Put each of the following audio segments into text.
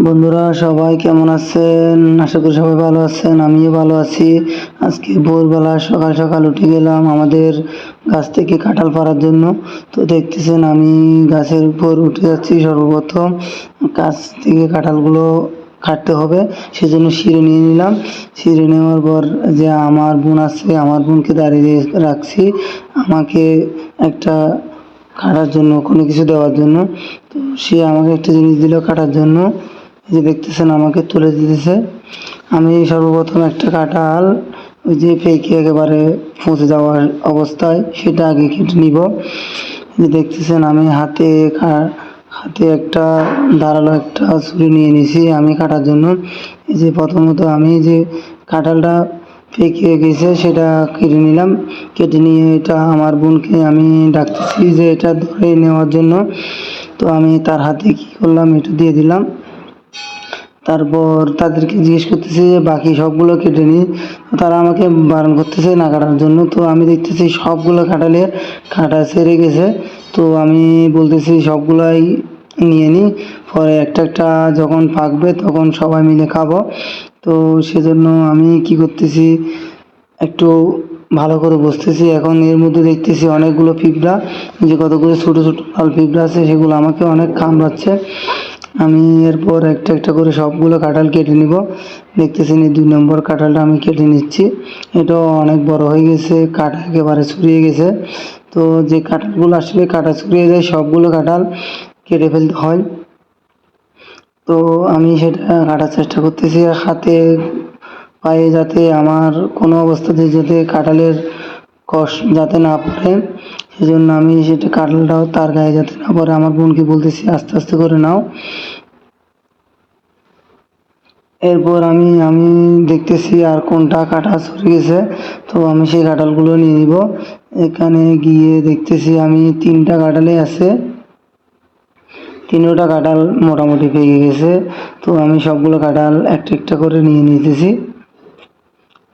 বন্ধুরা সবাই কেমন আছেন? আশা করি সবাই ভালো আছেন। আমিও ভালো আছি। আজকে ভোরবেলা সকাল সকাল উঠে গেলাম আমাদের গাছ থেকে কাঁঠাল পাড়ার জন্য। তো দেখতেছেন আমি গাছের উপর উঠে যাচ্ছি। সর্বপ্রথম গাছ থেকে কাঁঠালগুলো কাটতে হবে, সেজন্য ছিঁড়ে নিয়ে নিলাম। ছিঁড়ে নেওয়ার পর যে আমার বোন আছে, আমার বোনকে দাঁড়িয়ে রাখছি আমাকে একটা কাটার জন্য, কোনো কিছু দেওয়ার জন্য। তো সে আমাকে একটা জিনিস দিল কাটার জন্য। এই যে দেখতেছেন আমাকে তুলে দিতেছে। আমি সর্বপ্রথম একটা কাঁঠাল ওই যে পেকে একেবারে পচে যাওয়ার অবস্থায় সেটা আগে কেটে নিব। এই যে দেখতেছেন আমি হাতে একটা ধারালো একটা ছুরি নিয়ে নিছি আমি কাটার জন্য। এই যে প্রথমত আমি যে কাঁঠালটা পেকে গেছে সেটা কেটে নিলাম। কেটে নিয়ে এটা আমার বোনকে আমি ডাকতেছি যে এটা ধরে নেওয়ার জন্য। তো আমি তার হাতে কি করলাম, এটা দিয়ে দিলাম। তারপর তাদেরকে জিজ্ঞেস করতেছি যে বাকি সবগুলো কেটে নিই। তারা আমাকে বারণ করতেছে না কাটার জন্য। তো আমি দেখতেছি সবগুলো কাঁঠালে কাঁটা ছেড়ে গেছে। তো আমি বলতেছি সবগুলাই নিয়ে নিই, পরে একটা একটা যখন পাকবে তখন সবাই মিলে খাবো। তো সেজন্য আমি কি করতেছি, একটু ভালো করে বসতেছি। এখন এর মধ্যে দেখতেছি অনেকগুলো পিঁপড়া, যে কতগুলো ছোটো ছোটো লাল পিঁপড়া আছে সেগুলো আমাকে অনেক কামড়াচ্ছে। আমি এরপর একটা একটা করে সবগুলো কাঁঠাল কেটে নিব। দেখতেছেন এই 2 নম্বর কাঁঠালটা আমি কেটে নিচ্ছি। এটাও অনেক বড় হয়ে গেছে, কাঁটা একেবারে ছড়িয়ে গেছে। তো যে কাঁঠালগুলো আসলে কাঁটা ছড়িয়ে যায় সবগুলো কাঁঠাল কেটে ফেলতে হয়। তো আমি সেটা কাটার চেষ্টা করতেছি হাতে পায়ে, যাতে আমার কোনো অবস্থাতে যাতে কাঁঠালের কষ যাতে না পড়ে, সেজন্য আমি সেটা কাঁঠালটাও তার গায়ে যাতে না পড়ে আমার বোনকে বলতেছি আস্তে আস্তে করে নাও। এরপর আমি দেখতেছি আর কোনটা কাঁটা ছড়ে গেছে। তো আমি সেই কাঁঠালগুলো নিয়ে নিব। এখানে গিয়ে দেখতেছি আমি 3টা কাঁঠালই আছে, 3টা কাঁঠাল মোটামুটি পেকে গেছে। তো আমি সবগুলো কাঁঠাল একটা একটা করে নিয়ে নিতেছি।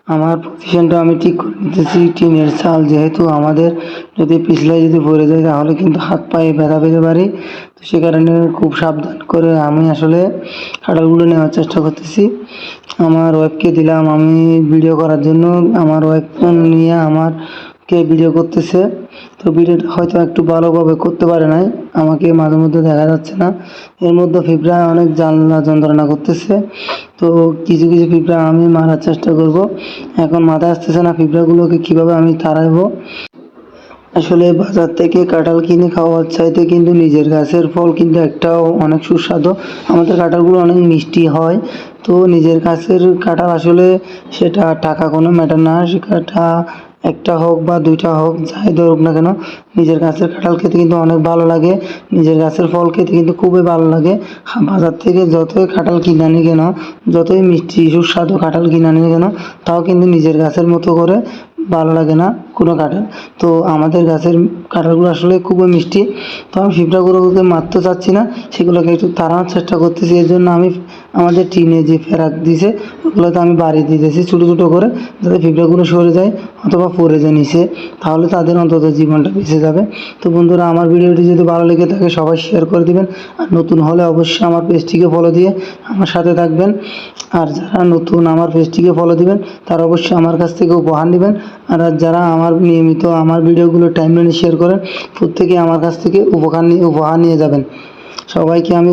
আমার পজিশনটা আমি ঠিক করে নিতেছি। টিনের চাল যেহেতু আমাদের, যদি পিছলায় যদি পড়ে যায় তাহলে কিন্তু হাত পায়ে ব্যথা পেতে পারি। তো সে কারণে খুব সাবধান করে আমি আসলে কাঁঠালগুলো নেওয়ার চেষ্টা করতেছি। আমার ওয়াইফকে দিলাম আমি ভিডিও করার জন্য। আমার ওয়াইফ ফোন নিয়ে আমাকে ভিডিও করতেছে। তো ভিডিওটা হয়তো একটু ভালোভাবে করতে পারে নাই, আমাকে মাঝে মধ্যে দেখা যাচ্ছে না। এর মধ্যে পিঁপড়া অনেক জ্বালা যন্ত্রণা করতেছে। তো কিছু কিছু পিঁপড়া আমি মারার চেষ্টা করব। এখন মাথায় আসতেছে না পিঁপড়াগুলোকে কীভাবে আমি তাড়াবো। আসলে বাজার থেকে কাঁঠাল কিনে খাওয়ার চাইতে কিন্তু নিজের গাছের ফল কিন্তু একটাও অনেক সুস্বাদু। আমাদের কাঁঠালগুলো অনেক মিষ্টি হয়। তো নিজের গাছের কাঁঠাল আসলে সেটা টাকা কোনো ম্যাটার না, সেটা একটা হোক বা 2টা হোক, যাই ধরুক না কেন, নিজের গাছের কাঁঠাল খেতে কিন্তু অনেক ভালো লাগে। নিজের গাছের ফল খেতে কিন্তু খুবই ভালো লাগে। বাজার থেকে যতই কাঁঠাল কিনে আনি কেন, যতই মিষ্টি সুস্বাদু কাঁঠাল কিনে আনি কেন, তাও কিন্তু নিজের গাছের মতো করে ভালো লাগে না কোনো কাঁঠাল। তো আমাদের গাছের কাঁঠালগুলো আসলে খুবই মিষ্টি। তো আমি পিঁপড়াগুলোকে মারতে চাচ্ছি না, সেগুলোকে একটু তাড়ানোর চেষ্টা করতেছি। এর জন্য আমি আমাদের টিনে যে ফেরাক দিয়েছে ওগুলোতে আমি বাড়ি দিতেছি ছোটো ছোটো করে, যাতে পিঁপড়াগুলো সরে যায় অথবা পড়ে যায় নিচে, তাহলে তাদের অন্তত জীবনটা বেঁচে যাবে। তো বন্ধুরা, আমার ভিডিওটি যদি ভালো লেগে থাকে সবাই শেয়ার করে দিবেন। আর নতুন হলে অবশ্যই আমার পেজটিকে ফলো দিয়ে আমার সাথে থাকবেন। আর যারা নতুন আমার পেজটিকে ফলো দিবেন তারা অবশ্যই আমার কাছ থেকে উপহার নেবেন। আর যারা আমার নিয়মিত আমার ভিডিওগুলো টাইমলাইনে শেয়ার করেন প্রত্যেকে আমার কাছ থেকে উপহার নিয়ে যাবেন। সবাইকে আমি